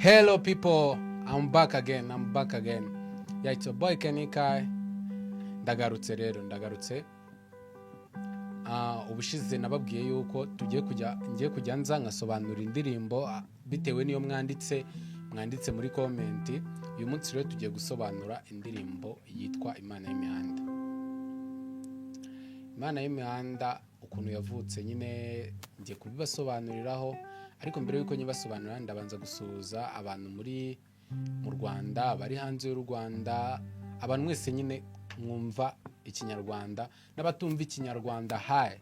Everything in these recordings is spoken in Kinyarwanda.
Hello people, I'm back again. Yeah, it's your boy Kenikai. Ndagarutse. Ubushize nababwiye yuko ngiye kujya nza ngasobanura indirimbo bitewe niyo mwanditse muri comment. Uyu munsi rero tugiye gusobanura indirimbo yitwa Imana y'imihanda. Imana y'imihanda ukuntu yavutse nyine ngiye kubibasobanuriraho, ariko mbere yuko nyibasobanurira ndabanza gusuhuza abantu mu Rwanda, bari hanze y'u Rwanda, abantu mwese nyine mwumva ikinyarwanda, n'abatumva ikinyarwanda hi,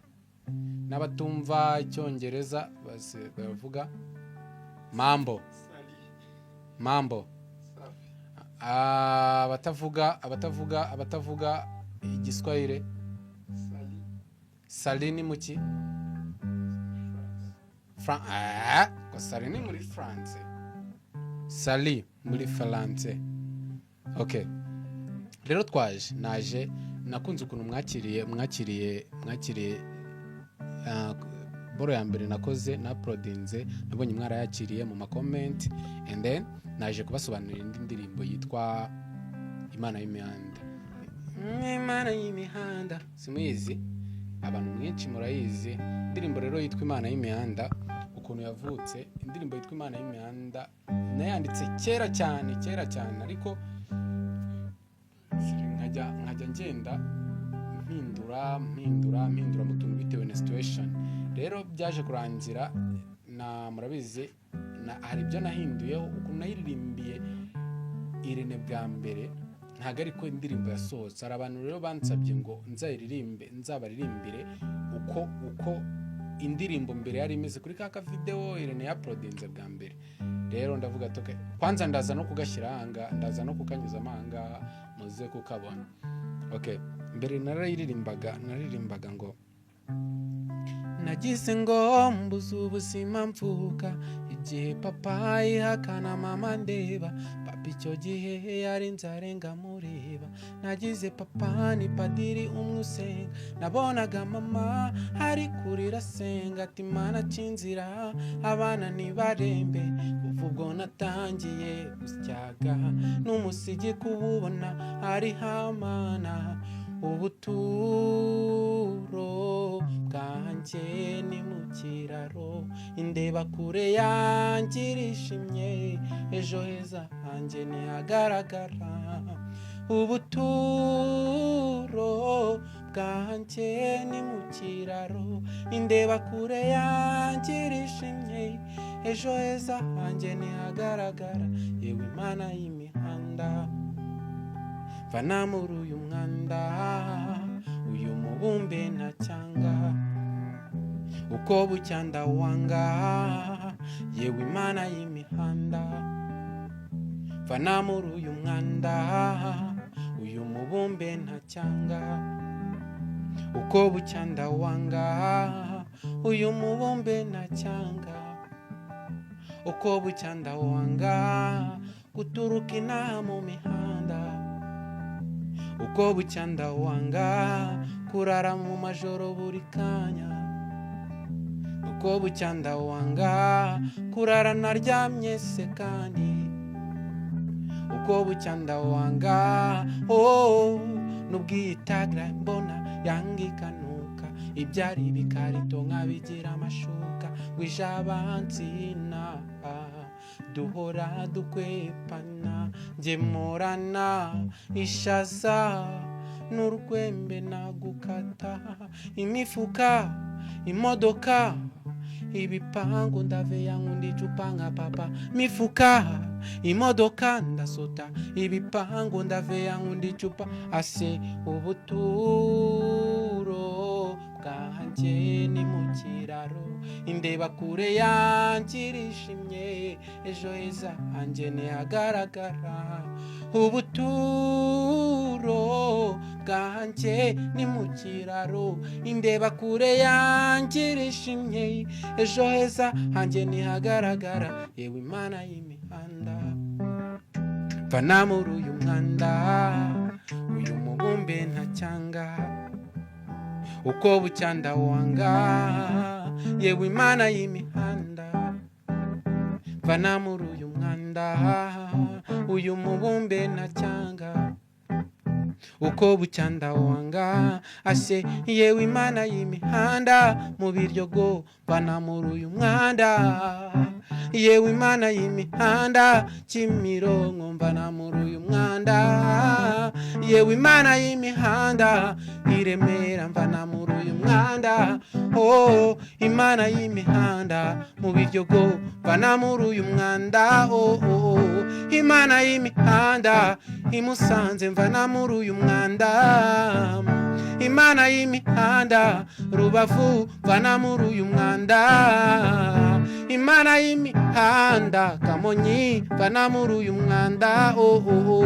n'abatumva icyongereza bavuga mambo, abatavuga igiswahili sali ni muki sali ni muri France, sali muri France. Okay, rero naje nakunze ukuntu mwakiriye boro ya mbere nakoze na uploadinze, nabonye mwarayakiriye mu comment, and then naje kubasobanurira indi ndirimbo yitwa Imana y'imihanda. Imana y'imihanda simuyizi, abantu mwinshi murayizi. Indirimbo rero yitwa Imana y'imihanda ukuntu yavutse, indirimbo yitwa Imana y'imihanda nayanditse kera cyane, ariko nkajya ngenda mpindura mu tuntu bitewe na situation. Rero byaje kurangira na murabizi hari ibyo nahinduyeho ukuntu nayiririmbiye Irene bwa mbere, ntago ariko indirimbo yasohotse. Hari abantu rero bansabye ngo nzabaririmbire uko indirimbo mbere yari imeze kuri ka video Irene uploadinze bwa mbere. Rero ndavuga toke kwanza ndaza no kugashyira ndaza no kukanyuza amanga muze kukabona. Okay, mbere naririmbaga ngo nagize ngo mbuze ubuzima mvuka igihe papa ihakana mama ndeba, papa icyo gihe yari nzarenga mureba. Nagize papa ni padiri umwe usenga, nabonaga mama hari kurira senga ati Mana cinzira abana nibarembe. Kuva ubwo natangiye gusyaga n'umusigi kububona ari hamana. Ubuturo bwanjye ni mu kiraro, indeba kure yanjye irishimye, ejo heza hanjye ntihagaragara. Ubuturo bwanjye ni mu kiraro, indeba kure yanjye irishimye, ejo heza hanjye ntihagaragara. Yewe Imana y'imihanda, vana muri uyu mwanda, uyu mubumbe ntacyanga, uko bucya ndawanga. Yewe Imana y'imihanda, vana muri uyu mwanda, uyu mubumbe ntacyanga, uko bucya ndawanga. Uyu mubumbe ntacyanga, uko bucya ndawanga, guturuka inaha mu mihanda. Uko bucya ndawanga, kurara mu majoro buri kanya. Uko bucya ndawanga, kurara naryamye se kandi. Uko bucya ndawanga, n'ubwiyitagra mbona yangikanuka, ibyari bikarito nkabigira amashuka. Wijabansina duhora dukwepana, ngemorana ishaza n'urwembe nagukata. Imifuka, imodoka, ibipangu ndaveya ngundi icupa nka papa. Mifuka, imodoka ndasota, ibipangu ndaveya ngundi icupa. Ase ubuturo bwanjye ni mu kiraro, indeba kure yanjye irishimye, ejo heza hanjye ntihagaragara. Ubuturo bwanjye ni mu kiraro, indeba kure yanjye irishimye, ejo heza hanjye ntihagaragara. Yewe Imana y'imihanda, vana muri uyu mwanda, uyu mubumbe ntacyanga, uko bucya ndawanga. Yewe Imana y'imihanda, vana muri uyu mwanda uyu mubumbe na cyanga uko bucyanda wanga ase yewe imana y'imihanda mu biryogo vana muri uyu mwanda yewe imana y'imihanda Kimironko mvana muri uyu mwanda yewe imana y'imihanda i Remera mvana muri uyu mwanda oh imana y'imihanda mu biryogo vana muri uyu mwanda oh imana y'imihanda i Musanze mvana muri uyu mwanda imana y'imihanda Rubavu vana muri uyu mwanda imana y'imihanda Kamonyi vana muri uyu mwanda oh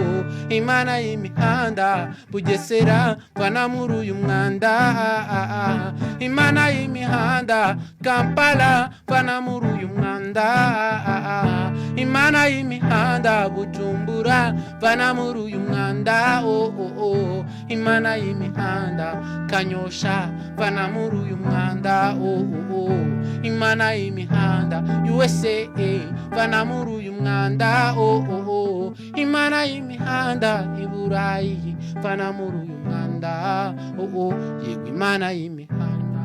imana y'imihanda Bugesera vana muri uyu mwanda imana y'imihanda Kampala vana muri uyu mwanda imana y'imihanda Bujumbura vana muri uyu mwanda oh imana y'imihanda Kanyosha vana muri uyu mwanda oh imana y'imihanda USA vana muri uyu mwanda oh imana y'imihanda i Burayi vana muri uyu mwanda oh yego imana y'imihanda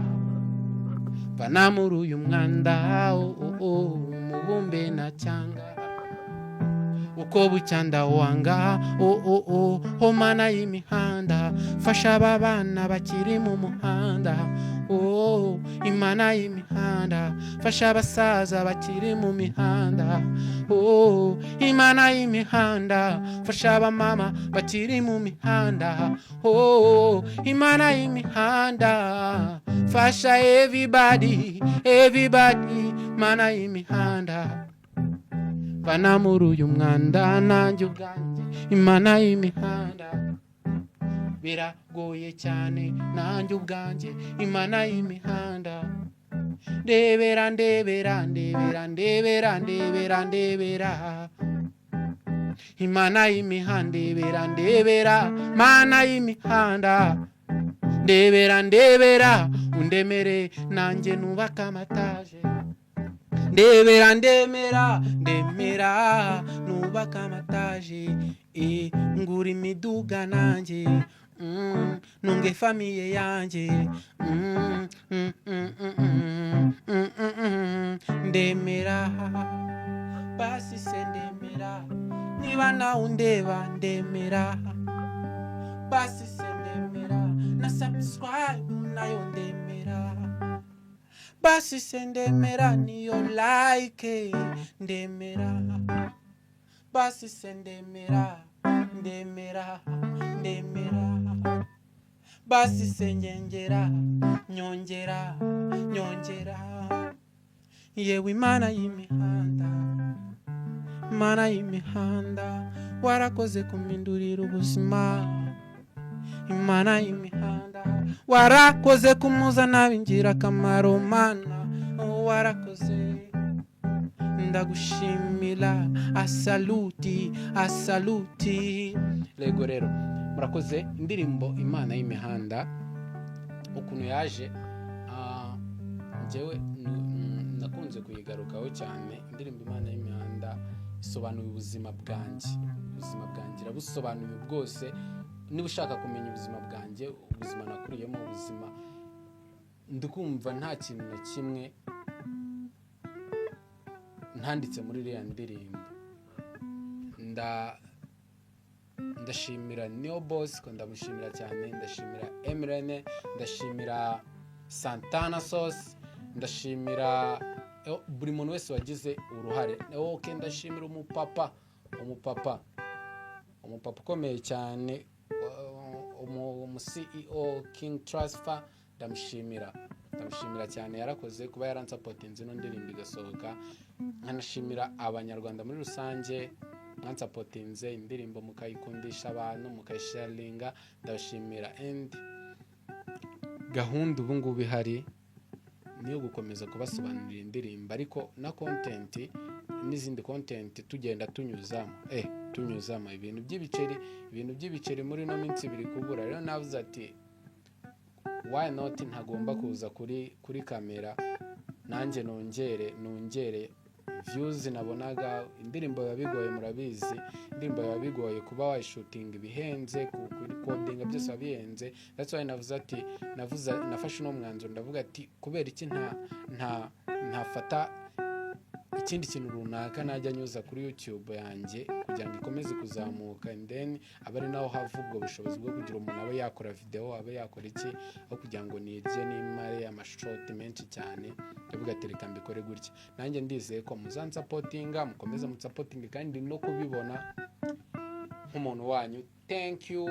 vana muri uyu mwanda oh mubumbe na cyanga uko bucyanda wanga oh mana y'imihanda fasha aba bana bakiri mu muhanda oh imana y'imihanda fasha abasaza bakiri mu mihanda oh imana y'imihanda fasha abamama bakiri mu mihanda oh imana y'imihanda fasha everybody mana y'imihanda vana muri uyu mwanda nanjye ubwanjye imana y'imihanda biragoye cyane nanjye ubwanjye imana y'imihanda ndebera imana y'imihanda ndebera mana y'imihanda ndebera undemere nanjye nubaka amataje ndemera nubaka amataje ngura imiduga nanjye nunge famiye yanjye ndemera basi se ndemera niba nawe undeba ndemera basi se ndemera na subscribe nayo ndemera basi se ndemera niyo like ndemera basi se ndemera basi se nyongera yewe imana y'imihanda warakoze kumindurira ubuzima imana y'imihanda warakoze kumuzana b'ingirakamaro mana warakoze ndagushimira asaluti rego rero murakoze indirimbo imana y'imihanda ukuntu yaje njyewe nakunze kuyigarukaho cyane indirimbo imana y'imihanda isobanuye ubuzima bwanjye irabusobanuye bwose niba ushaka kumenya ubuzima bwanjye ubuzima nakuriyemo ubuzima ndikumva nta kintu na kimwe ntanditse muri iriya ndirimbo ndashimira Neo Boss ko ndamushimira cyane ndashimira Emrene ndashimira Santana Sauce ndashimira buri muntu wese wagize uruhare okay ndashimira umupapa ukomeye cyane CEO King Transfer ndamushimira cyane yarakoze kuba yaransapotinze no ndirimbo igasohoka nkanashimira abanyarwanda muri rusange mwansapotinze indirimbo mukayikundisha abantu mukayisharinga ndabashimira and gahunda ubu ngubu ihari niyo gukomeza kubasobanurira indirimbo ariko na content n'izindi content tugenda tunyuzamo ibintu by'ibiceri muri no minsi biri kubura rero navuze ati why not ntagomba kuza kuri kamera nanjye nongere views nabonaga. Indirimbo yabigoye murabizi, indirimbo yabigoye kuba wayishutinga ibihenze, kuri coding byose wabihenze. That's why nafashe no mwanzuro ndavuga ati kubera iki ntafata ikindi kintu runaka najya nyuza kuri YouTube yanjye kugira ngo ikomeze kuzamuka, and then abari naho hava ubwo bushobozi bwo kugira umuntu abe yakora video, abe yakora iki, aho kugira ngo nirye n'imare amashoti menshi cyane. Ndavuga ati reka mbikore gutya. Nanjye ndizeye ko muzansapotinga, mukomeza mutsapotinga kandi no kubibona nk'umuntu wanyu. Thank you.